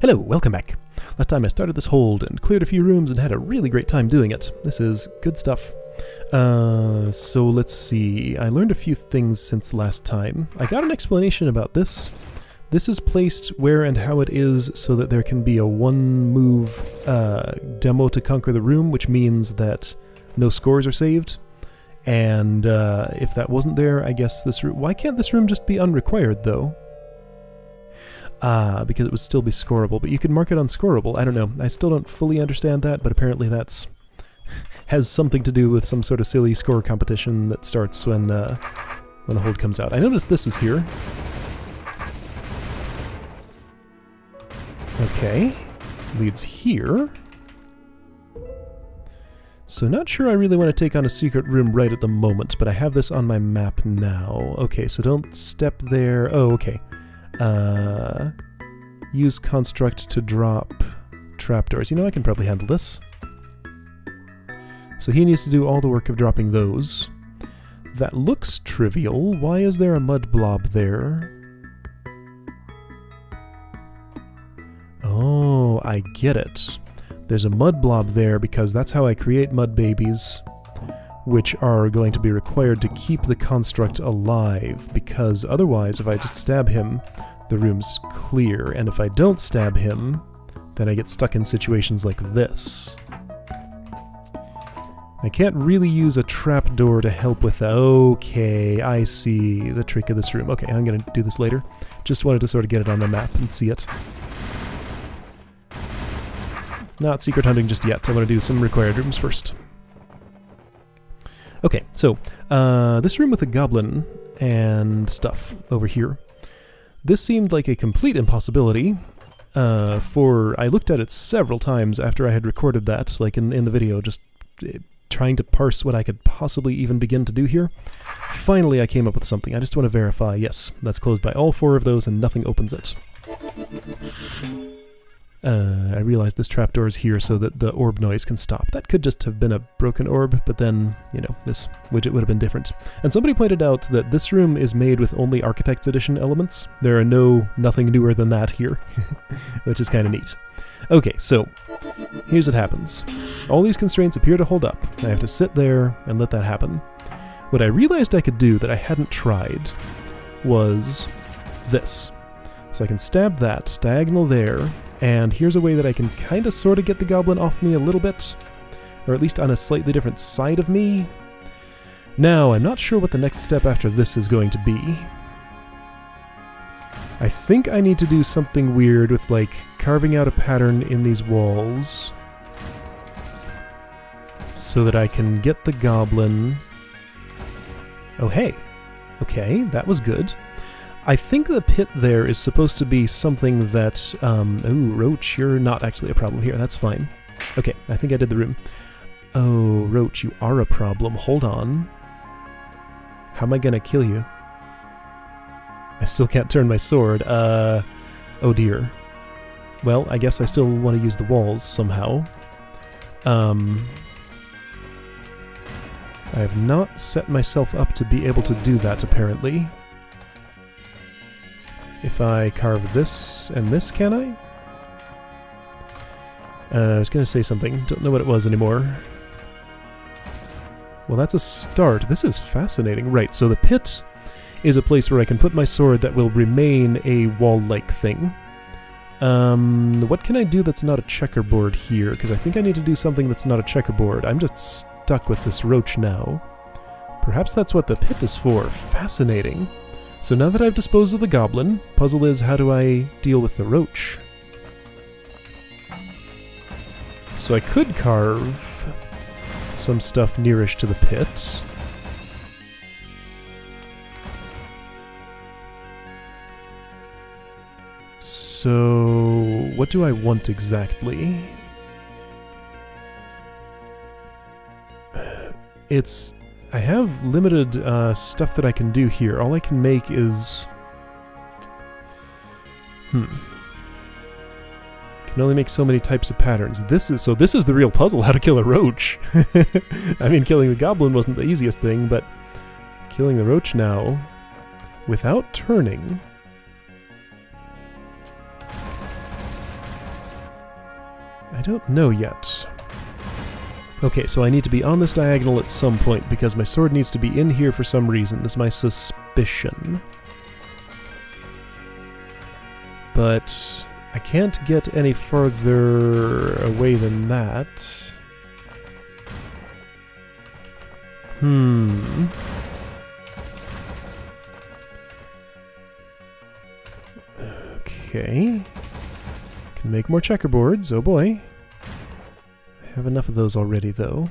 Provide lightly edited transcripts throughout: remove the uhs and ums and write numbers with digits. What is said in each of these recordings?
Hello, welcome back. Last time I started this hold and cleared a few rooms and had a really great time doing it. This is good stuff. So let's see. I learned a few things since last time. I got an explanation about this. This is placed where and how it is so that there can be a one-move demo to conquer the room, which means that no scores are saved. And if that wasn't there, I guess this room... Why can't this room just be unrequired, though? Because it would still be scoreable, but you can mark it unscoreable. I don't know. I still don't fully understand that, but apparently that's has something to do with some sort of silly score competition that starts when the hold comes out. I noticed this is here. Okay. Leads here. So not sure I really want to take on a secret room right at the moment, but I have this on my map now. Okay, so don't step there. Oh, okay. Use construct to drop trapdoors. You know, I can probably handle this. So he needs to do all the work of dropping those. That looks trivial. Why is there a mud blob there? Oh, I get it. There's a mud blob there because that's how I create mud babies, which are going to be required to keep the construct alive, because otherwise, if I just stab him, the room's clear, and if I don't stab him, then I get stuck in situations like this. I can't really use a trapdoor to help with that. Okay, I see the trick of this room. Okay, I'm gonna do this later. Just wanted to sort of get it on my map and see it. Not secret hunting just yet. I want to do some required rooms first. Okay, so this room with a goblin and stuff over here. This seemed like a complete impossibility, for I looked at it several times after I had recorded that, like in the video, just trying to parse what I could possibly even begin to do here. Finally I came up with something. I just want to verify, yes, that's closed by all four of those and nothing opens it. I realized this trapdoor is here so that the orb noise can stop. That could just have been a broken orb, but then, you know, this widget would have been different. And somebody pointed out that this room is made with only Architect's Edition elements. There are nothing newer than that here, which is kind of neat. Okay, so here's what happens. All these constraints appear to hold up. I have to sit there and let that happen. What I realized I could do that I hadn't tried was this. So I can stab that diagonal there, and here's a way that I can kind of sort of get the goblin off me a little bit, or at least on a slightly different side of me. Now, I'm not sure what the next step after this is going to be. I think I need to do something weird with, like, carving out a pattern in these walls so that I can get the goblin... Oh, hey. Okay, that was good. I think the pit there is supposed to be something that, ooh, Roach, you're not actually a problem here, that's fine. Okay, I think I did the room. Oh, Roach, you are a problem, hold on. How am I gonna kill you? I still can't turn my sword, oh dear. Well, I guess I still want to use the walls somehow. I have not set myself up to be able to do that, apparently. If I carve this and this, can I? I was going to say something. Don't know what it was anymore. Well, that's a start. This is fascinating. Right, so the pit is a place where I can put my sword that will remain a wall-like thing. What can I do that's not a checkerboard here? Because I think I need to do something that's not a checkerboard. I'm just stuck with this roach now. Perhaps that's what the pit is for. Fascinating. So now that I've disposed of the goblin, puzzle is, how do I deal with the roach? So I could carve some stuff nearish to the pit. So what do I want exactly? I have limited stuff that I can do here. All I can make is... Can only make so many types of patterns. This is the real puzzle, how to kill a roach. I mean, killing the goblin wasn't the easiest thing, but killing the roach now, without turning... I don't know yet. Okay, so I need to be on this diagonal at some point because my sword needs to be in here for some reason. This is my suspicion. But I can't get any further away than that. Okay. Can make more checkerboards, oh boy. I have enough of those already, though.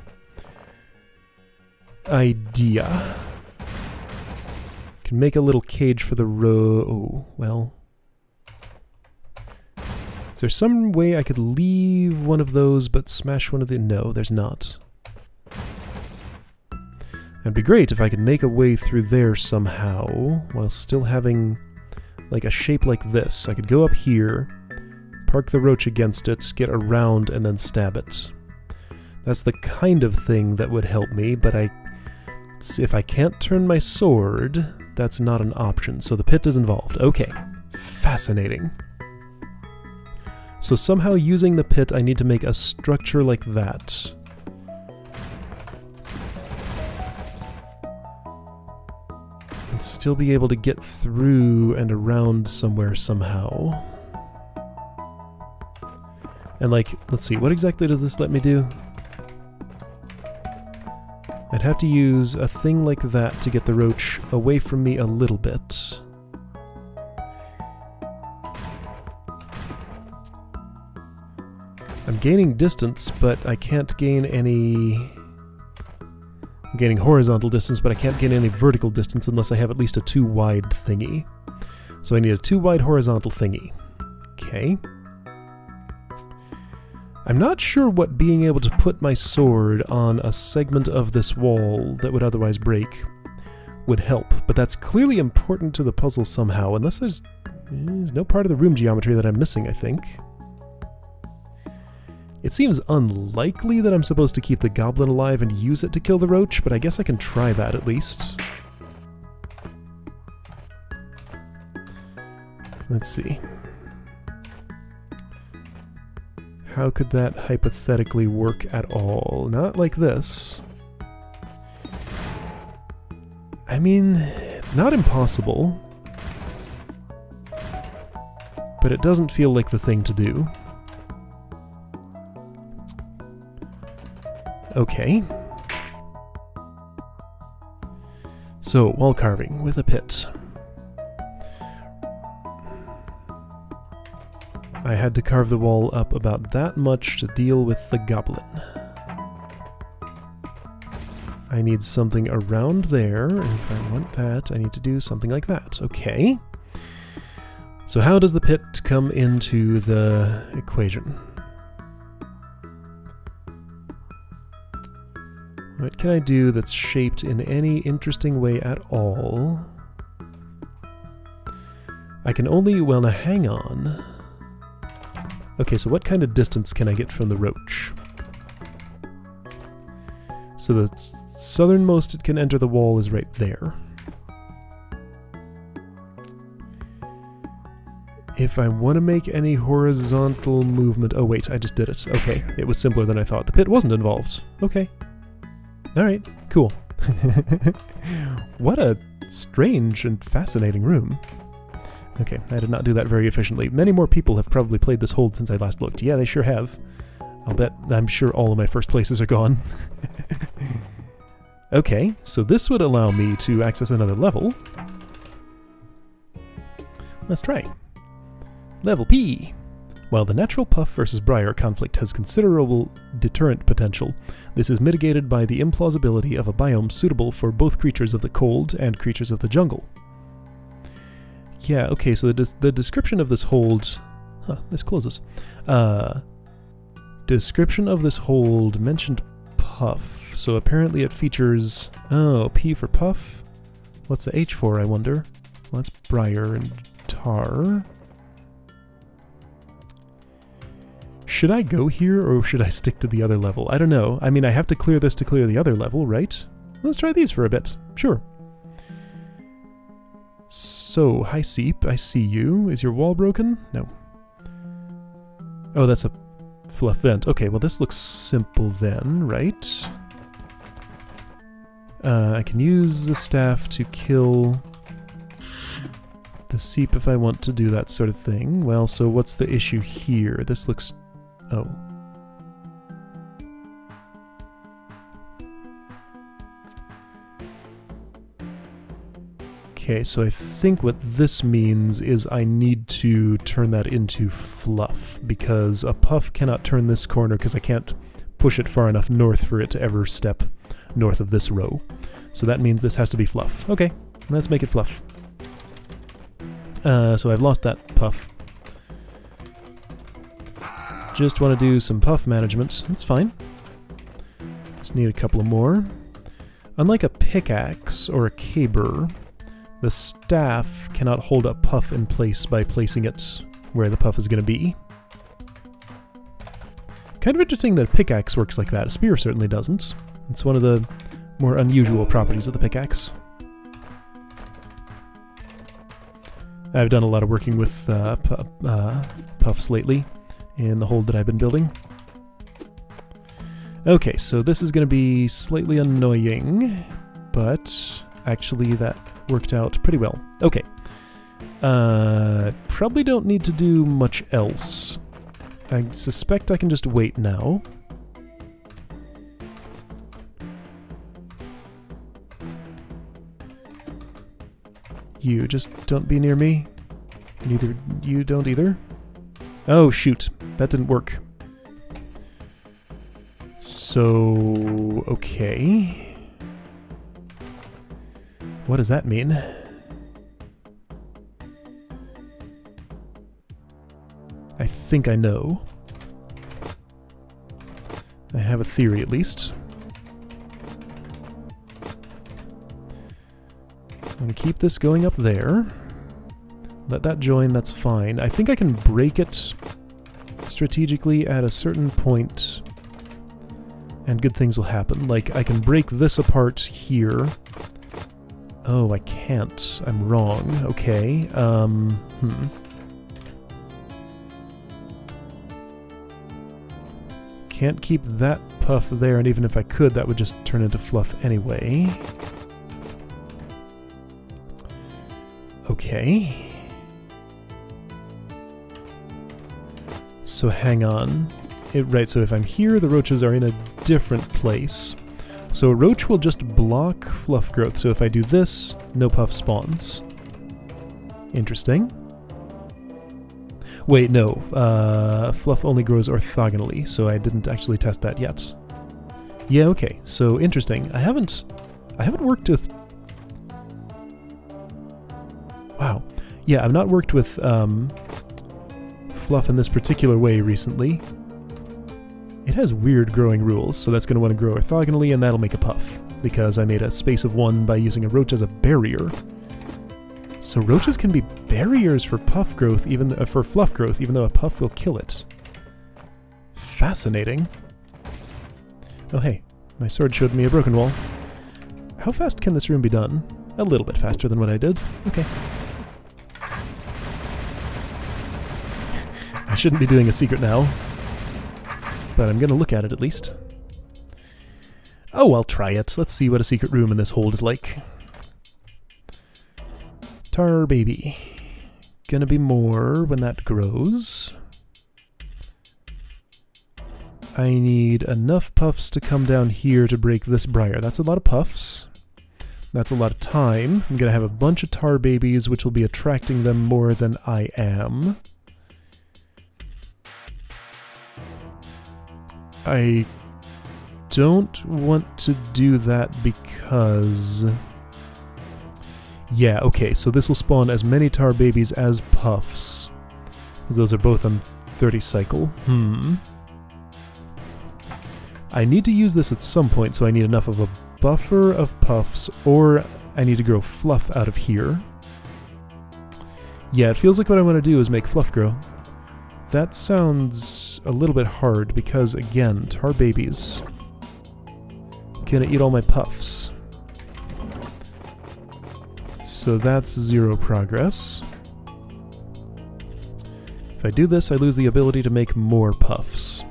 Idea. Can make a little cage for the oh, well. Is there some way I could leave one of those but smash one of the... No, there's not. It'd be great if I could make a way through there somehow, while still having, like, a shape like this. I could go up here, park the roach against it, get around, and then stab it. That's the kind of thing that would help me, but if I can't turn my sword, that's not an option. So the pit is involved. Okay. Fascinating. So somehow using the pit, I need to make a structure like that. And still be able to get through and around somewhere somehow. And like, let's see, what exactly does this let me do? I'd have to use a thing like that to get the roach away from me a little bit. I'm gaining distance, but I can't gain any... I'm gaining horizontal distance, but I can't gain any vertical distance unless I have at least a 2-wide thingy. So I need a 2-wide horizontal thingy. Okay. I'm not sure what being able to put my sword on a segment of this wall that would otherwise break would help, but that's clearly important to the puzzle somehow, unless there's no part of the room geometry that I'm missing, I think. It seems unlikely that I'm supposed to keep the goblin alive and use it to kill the roach, but I guess I can try that at least. Let's see. How could that hypothetically work at all? Not like this. I mean, it's not impossible, but it doesn't feel like the thing to do. Okay. So, wall carving with a pit. I had to carve the wall up about that much to deal with the goblin. I need something around there, and if I want that, I need to do something like that. Okay. So how does the pit come into the equation? What can I do that's shaped in any interesting way at all? I can only... well, now hang on. Okay, so what kind of distance can I get from the roach? So the southernmost it can enter the wall is right there. If I want to make any horizontal movement... oh wait, I just did it. Okay, it was simpler than I thought. The pit wasn't involved. Okay. Alright, cool. What a strange and fascinating room. Okay, I did not do that very efficiently. Many more people have probably played this hold since I last looked. Yeah, they sure have. I'm sure all of my first places are gone. Okay, so this would allow me to access another level. Let's try. Level P! While the natural puff versus briar conflict has considerable deterrent potential, this is mitigated by the implausibility of a biome suitable for both creatures of the cold and creatures of the jungle. Yeah, okay, so the description of this hold... Huh, this closes. Description of this hold mentioned puff, so apparently it features... oh, P for puff? What's the H for, I wonder? Well, that's briar and tar. Should I go here, or should I stick to the other level? I don't know. I mean, I have to clear this to clear the other level, right? Let's try these for a bit. Sure. So, hi Seep, I see you. Is your wall broken? No. Oh, that's a Fluff vent. Okay, well this looks simple then, right? I can use the staff to kill the seep if I want to do that sort of thing. Well, so what's the issue here? This looks... oh. Okay, so I think what this means is I need to turn that into fluff, because a puff cannot turn this corner because I can't push it far enough north for it to ever step north of this row. So that means this has to be fluff. Okay, let's make it fluff. So I've lost that puff. Just want to do some puff management. That's fine. Just need a couple of more. Unlike a pickaxe or a caber, the staff cannot hold a puff in place by placing it where the puff is going to be. Kind of interesting that a pickaxe works like that. A spear certainly doesn't. It's one of the more unusual properties of the pickaxe. I've done a lot of working with puffs lately in the hold that I've been building. Okay, so this is going to be slightly annoying, but actually that worked out pretty well. Okay. Probably don't need to do much else. I suspect I can just wait now. You just don't be near me. Neither you don't either. Oh shoot, that didn't work. So, okay. What does that mean? I think I know. I have a theory at least. I'm gonna keep this going up there. Let that join, that's fine. I think I can break it strategically at a certain point, and good things will happen. Like, I can break this apart here. Oh, I can't. I'm wrong. Okay. Can't keep that puff there, and even if I could, that would just turn into fluff anyway. Okay. So hang on. Right, so if I'm here, the roaches are in a different place. So a roach will just block fluff growth, so if I do this, no puff spawns. Interesting. Wait, no. Fluff only grows orthogonally, so I didn't actually test that yet. Yeah, okay, so interesting. I haven't worked with... Wow. Yeah, I've not worked with fluff in this particular way recently. It has weird growing rules, so that's going to want to grow orthogonally, and that'll make a puff, because I made a space of 1 by using a roach as a barrier. So roaches can be barriers for puff growth, even for fluff growth, even though a puff will kill it. Fascinating. Oh hey, my sword showed me a broken wall. How fast can this room be done? A little bit faster than what I did. Okay. I shouldn't be doing a secret now, but I'm gonna look at it at least. Oh, I'll try it. Let's see what a secret room in this hold is like. Tar baby. Gonna be more when that grows. I need enough puffs to come down here to break this briar. That's a lot of puffs. That's a lot of time. I'm gonna have a bunch of tar babies, which will be attracting them more than I am. I don't want to do that because... Yeah, okay, so this will spawn as many tar babies as puffs. Because those are both on 30 cycle. I need to use this at some point, so I need enough of a buffer of puffs, or I need to grow fluff out of here. Yeah, it feels like what I want to do is make fluff grow. That sounds a little bit hard, because again, tar babies gonna eat all my puffs. So that's 0 progress. If I do this, I lose the ability to make more puffs.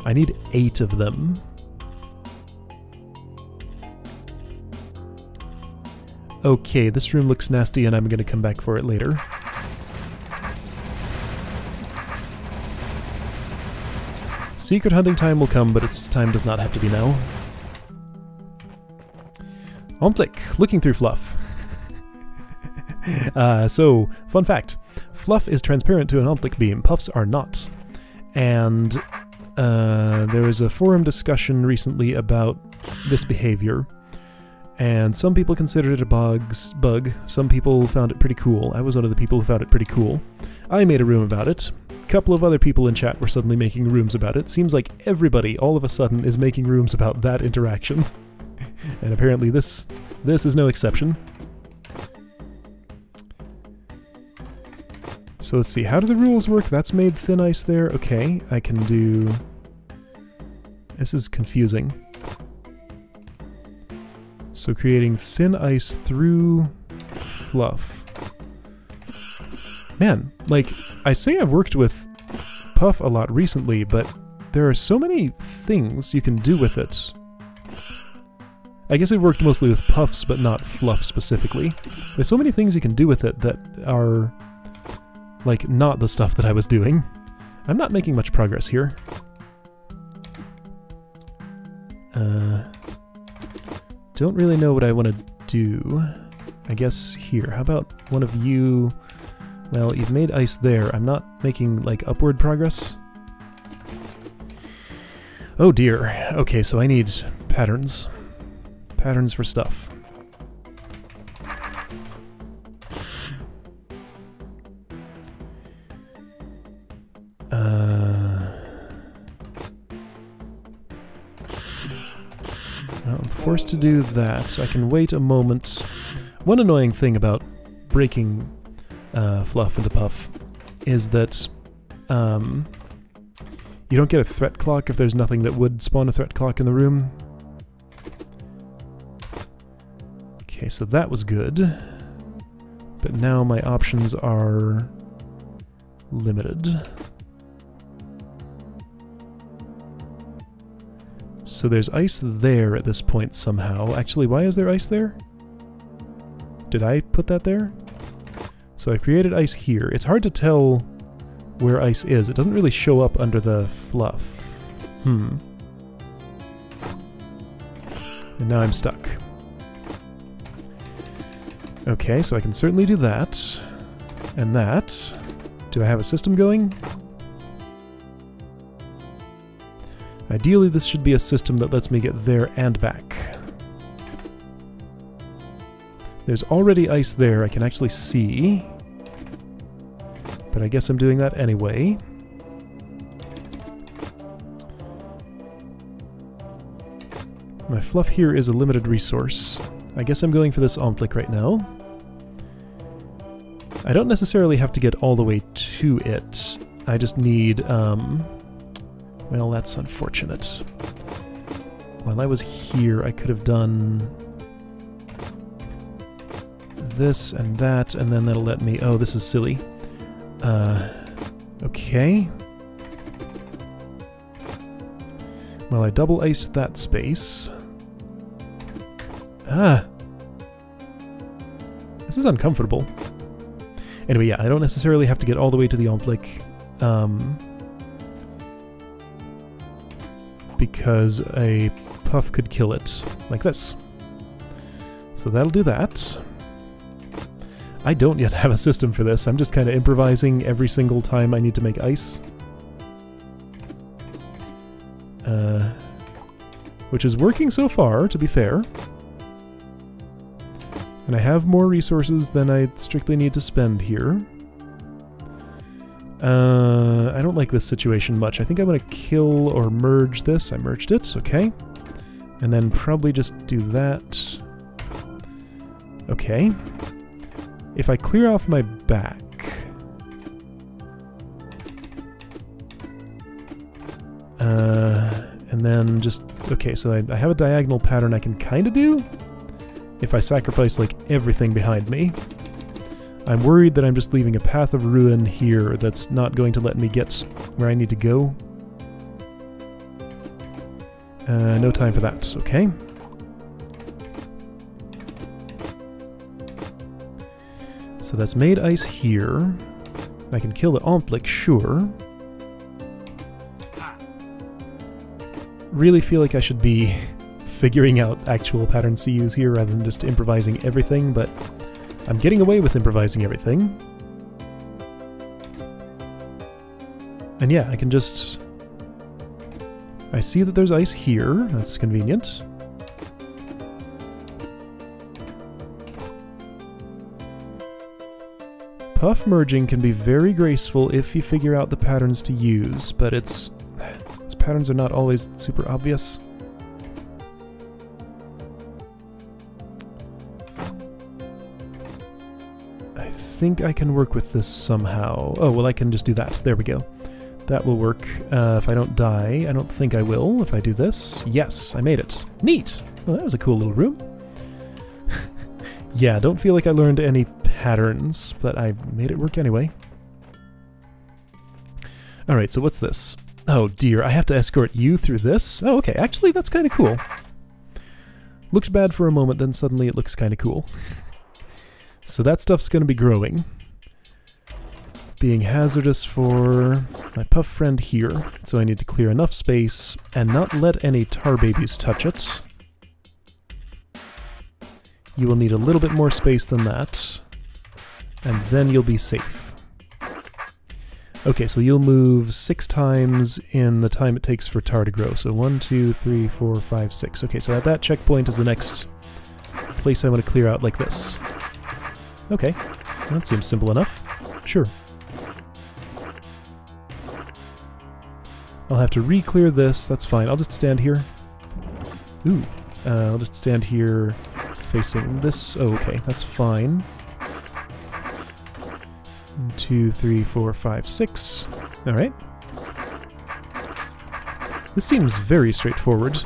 I need 8 of them. Okay, this room looks nasty and I'm going to come back for it later. Secret hunting time will come, but its time does not have to be now. Omplic, looking through fluff. So, fun fact. Fluff is transparent to an Omplic beam, puffs are not. And there was a forum discussion recently about this behavior. And some people considered it a bug, some people found it pretty cool. I was one of the people who found it pretty cool. I made a room about it. A couple of other people in chat were suddenly making rooms about it. Seems like everybody, all of a sudden, is making rooms about that interaction. And apparently this is no exception. So let's see, how do the rules work? That's made thin ice there. Okay, I can do... This is confusing. So creating thin ice through fluff. Man, like, I say I've worked with puff a lot recently, but there are so many things you can do with it. I guess I've worked mostly with puffs, but not fluff specifically. There's so many things you can do with it that are, like, not the stuff that I was doing. I'm not making much progress here. Don't really know what I want to do. I guess here. How about one of you... Well, you've made ice there. I'm not making, like, upward progress. Oh dear. Okay, so I need patterns. Patterns for stuff. Well, I'm forced to do that. I can wait a moment. One annoying thing about breaking fluff into puff is that you don't get a threat clock if there's nothing that would spawn a threat clock in the room. Okay, so that was good. But now my options are limited. So there's ice there at this point somehow. Actually, why is there ice there? Did I put that there? So I created ice here. It's hard to tell where ice is. It doesn't really show up under the fluff. And now I'm stuck. Okay, so I can certainly do that. And that. Do I have a system going? Ideally, this should be a system that lets me get there and back. There's already ice there I can actually see. But I guess I'm doing that anyway. My fluff here is a limited resource. I guess I'm going for this Omplic right now. I don't necessarily have to get all the way to it. I just need, well, that's unfortunate. While I was here, I could have done this and that, and then that'll let me... Oh, this is silly. Okay. Well, I double iced that space. This is uncomfortable. Anyway, yeah, I don't necessarily have to get all the way to the Omplic, because a puff could kill it, like this. So that'll do that. I don't yet have a system for this. I'm just kind of improvising every single time I need to make ice. Which is working so far, to be fair. And I have more resources than I strictly need to spend here. I don't like this situation much. I think I'm going to kill or merge this. I merged it, okay. And then probably just do that. Okay. If I clear off my back... and then just... Okay, so I have a diagonal pattern I can kind of do if I sacrifice, like, everything behind me. I'm worried that I'm just leaving a path of ruin here that's not going to let me get where I need to go. No time for that, okay. So that's made ice here. I can kill the Omplik, sure. Really feel like I should be figuring out actual patterns to use here rather than just improvising everything, but I'm getting away with improvising everything. And yeah, I can just... I see that there's ice here, that's convenient. Puff merging can be very graceful if you figure out the patterns to use, but these patterns are not always super obvious. I think I can work with this somehow. Oh, well, I can just do that. There we go. That will work. If I don't die, I don't think I will if I do this. Yes, I made it. Neat! Well, that was a cool little room. Yeah, don't feel like I learned any patterns, but I made it work anyway. Alright, so what's this? Oh dear, I have to escort you through this? Oh, okay, actually that's kind of cool. Looked bad for a moment, then suddenly it looks kind of cool. So that stuff's going to be growing. Being hazardous for my puff friend here, so I need to clear enough space and not let any tar babies touch it. You will need a little bit more space than that, and then you'll be safe. Okay, so you'll move 6 times in the time it takes for tar to grow. So 1, 2, 3, 4, 5, 6. Okay, so at that checkpoint is the next place I want to clear out like this. Okay, that seems simple enough. Sure. I'll have to re-clear this, that's fine. I'll just stand here. Ooh, I'll just stand here facing this. Oh, okay, that's fine. 1, 2, 3, 4, 5, 6. Alright. This seems very straightforward.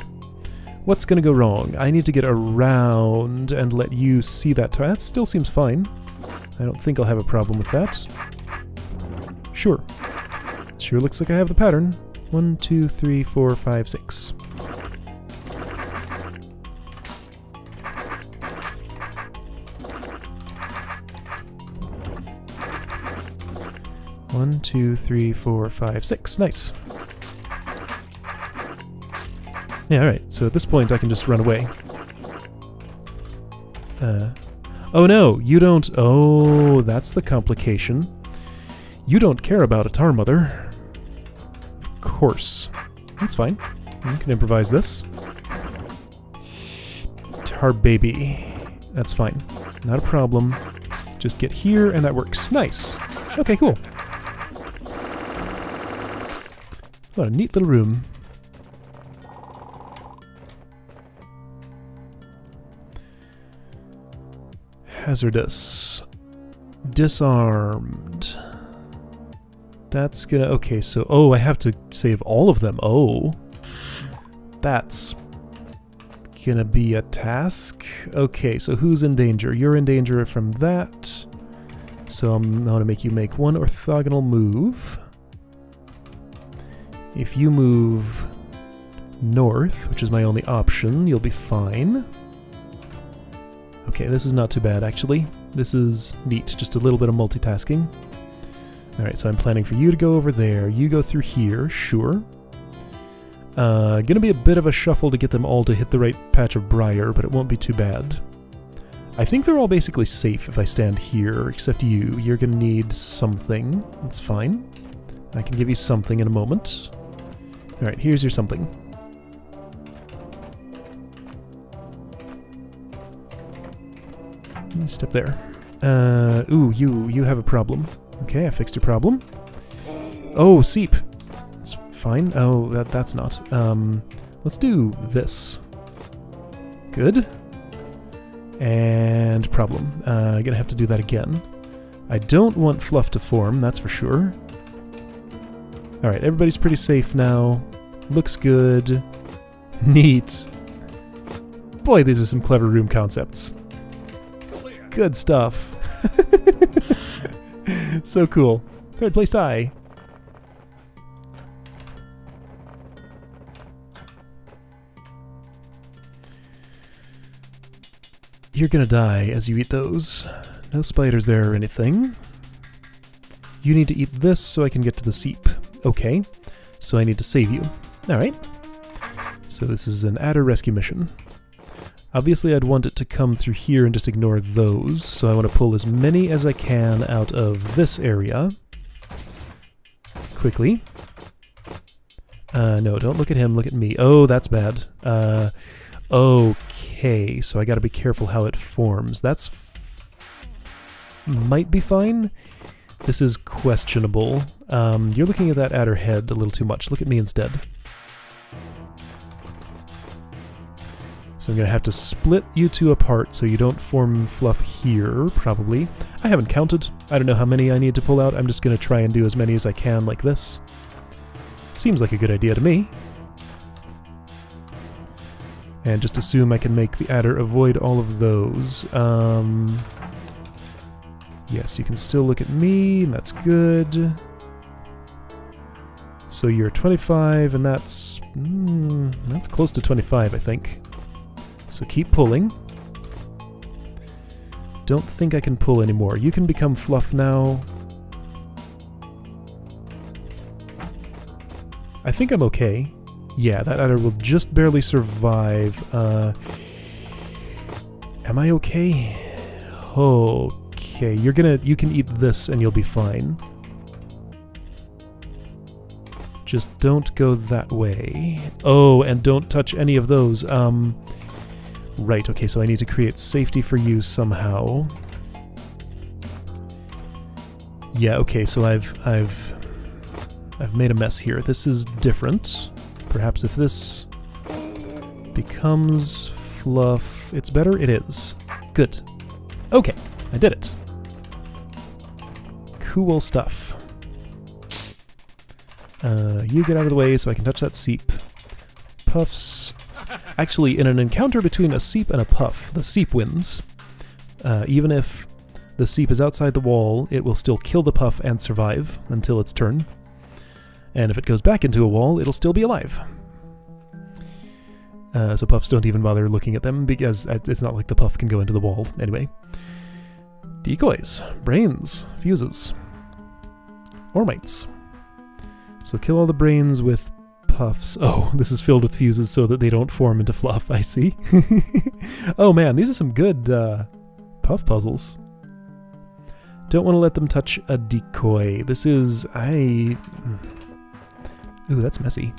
What's gonna go wrong? I need to get around and let you see that. That still seems fine. I don't think I'll have a problem with that. Sure. Sure looks like I have the pattern. 1, 2, 3, 4, 5, 6. One, 2, 3, 4, 5, 6. Nice. Yeah, alright. So at this point I can just run away. Oh no! You don't... Oh, that's the complication. You don't care about a tar mother. Of course. That's fine. You can improvise this. Tar baby. That's fine. Not a problem. Just get here and that works. Nice. Okay, cool. What a neat little room. Hazardous. Disarmed. That's gonna... Okay, so... Oh, I have to save all of them. Oh. That's gonna be a task. Okay, so who's in danger? You're in danger from that. So I'm gonna make you make one orthogonal move. If you move north, which is my only option, you'll be fine. Okay, this is not too bad, actually. This is neat, just a little bit of multitasking. Alright, so I'm planning for you to go over there. You go through here, sure. Gonna be a bit of a shuffle to get them all to hit the right patch of briar, but it won't be too bad. I think they're all basically safe if I stand here, except you. You're gonna need something. That's fine. I can give you something in a moment. Alright, here's your something. Step there. Ooh, you have a problem. Okay, I fixed your problem. Oh, seep. It's fine. Oh, that's not. Let's do this. Good. And problem. I'm gonna have to do that again. I don't want fluff to form, that's for sure. Alright, everybody's pretty safe now. Looks good. Neat. Boy, these are some clever room concepts. Good stuff. So cool. Third place tie. You're gonna die as you eat those. No spiders there or anything. You need to eat this so I can get to the seep. Okay, so I need to save you. Alright. So this is an adder rescue mission. Obviously I'd want it to come through here and just ignore those, so I want to pull as many as I can out of this area. Quickly. No, don't look at him, look at me. Oh, that's bad. Okay, so I gotta be careful how it forms. That's might be fine. This is questionable. You're looking at that adder head a little too much. Look at me instead. So I'm going to have to split you two apart so you don't form fluff here, probably. I haven't counted. I don't know how many I need to pull out. I'm just going to try and do as many as I can like this. Seems like a good idea to me. And just assume I can make the adder avoid all of those. Yes, you can still look at me, and that's good. So you're 25, and that's close to 25, I think. So keep pulling. Don't think I can pull anymore. You can become fluff now. I think I'm okay. Yeah, that adder will just barely survive. Am I okay? Okay, you can eat this and you'll be fine. Just don't go that way. Oh, and don't touch any of those. Right, okay, so I need to create safety for you somehow. Yeah, okay, so I've made a mess here. This is different. Perhaps if this becomes fluff, it's better? It is. Good. Okay, I did it. Cool stuff. You get out of the way so I can touch that seep. Puffs. Actually, in an encounter between a seep and a puff, the seep wins. Even if the seep is outside the wall, it will still kill the puff and survive until its turn. And if it goes back into a wall, it'll still be alive. So puffs don't even bother looking at them, because it's not like the puff can go into the wall anyway. Decoys, brains, fuses, ormites. So kill all the brains with puffs. Oh, this is filled with fuses so that they don't form into fluff, I see. Oh man, these are some good puff puzzles. Don't want to let them touch a decoy. This is... Ooh, that's messy.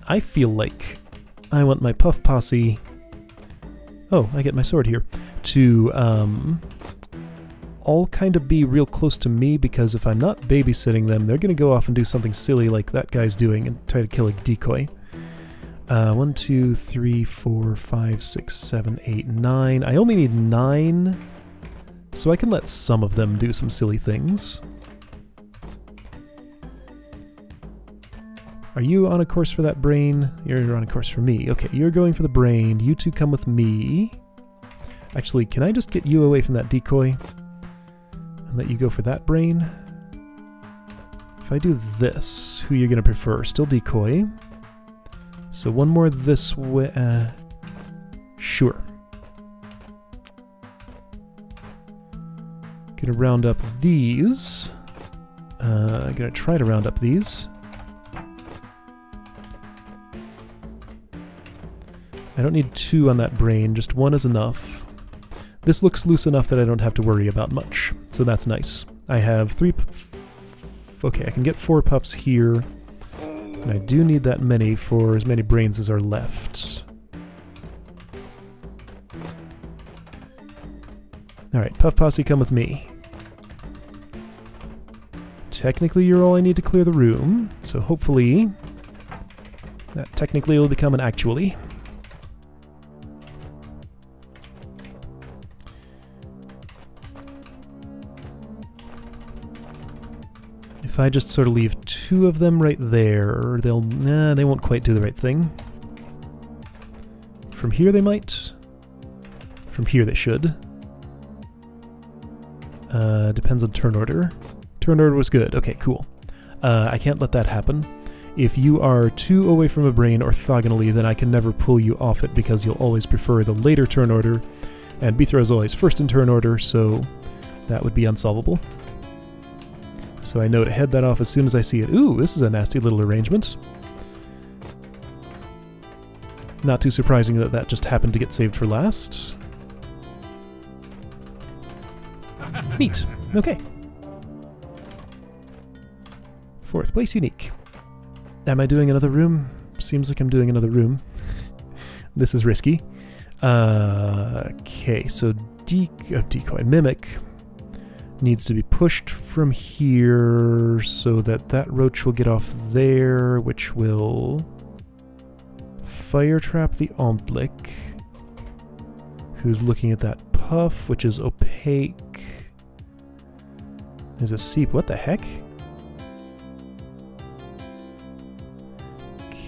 I feel like I want my puff posse... Oh, I get my sword here. To, all kind of be real close to me, because if I'm not babysitting them, they're gonna go off and do something silly like that guy's doing and try to kill a decoy. 1, 2, 3, 4, 5, 6, 7, 8, 9. I only need 9, so I can let some of them do some silly things. Are you on a course for that brain? You're on a course for me. Okay, you're going for the brain. You two come with me. Actually, can I just get you away from that decoy? And let you go for that brain? If I do this, who are you going to prefer? Still decoy. So one more this way. Sure. Gonna round up these. Gonna try to round up these. I don't need 2 on that brain, just 1 is enough. This looks loose enough that I don't have to worry about much, so that's nice. I have 3... Okay, I can get 4 pups here, and I do need that many for as many brains as are left. Alright, Puff Posse, come with me. Technically, you're all I need to clear the room, so hopefully that technically will become an actually. If I just sort of leave 2 of them right there, they won't quite do the right thing. From here they might. From here they should. Depends on turn order. Turn order was good. Okay, cool. I can't let that happen. If you are too away from a brain orthogonally, then I can never pull you off it because you'll always prefer the later turn order, and B-throw is always first in turn order, so that would be unsolvable. So I know to head that off as soon as I see it. Ooh, this is a nasty little arrangement. Not too surprising that that just happened to get saved for last. Neat. Okay. 4th place unique. Am I doing another room? Seems like I'm doing another room. This is risky. Okay, so decoy mimic needs to be pushed from here so that that roach will get off there, which will fire trap the Omblik, who's looking at that puff, which is opaque. There's a seep. What the heck?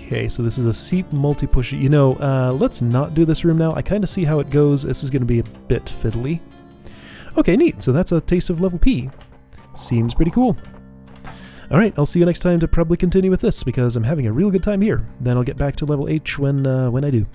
Okay, so this is a seep multi-push. You know, let's not do this room now. I kind of see how it goes. This is going to be a bit fiddly. Okay, neat. So that's a taste of level P. Seems pretty cool. Alright, I'll see you next time to probably continue with this, because I'm having a real good time here. Then I'll get back to level H when I do.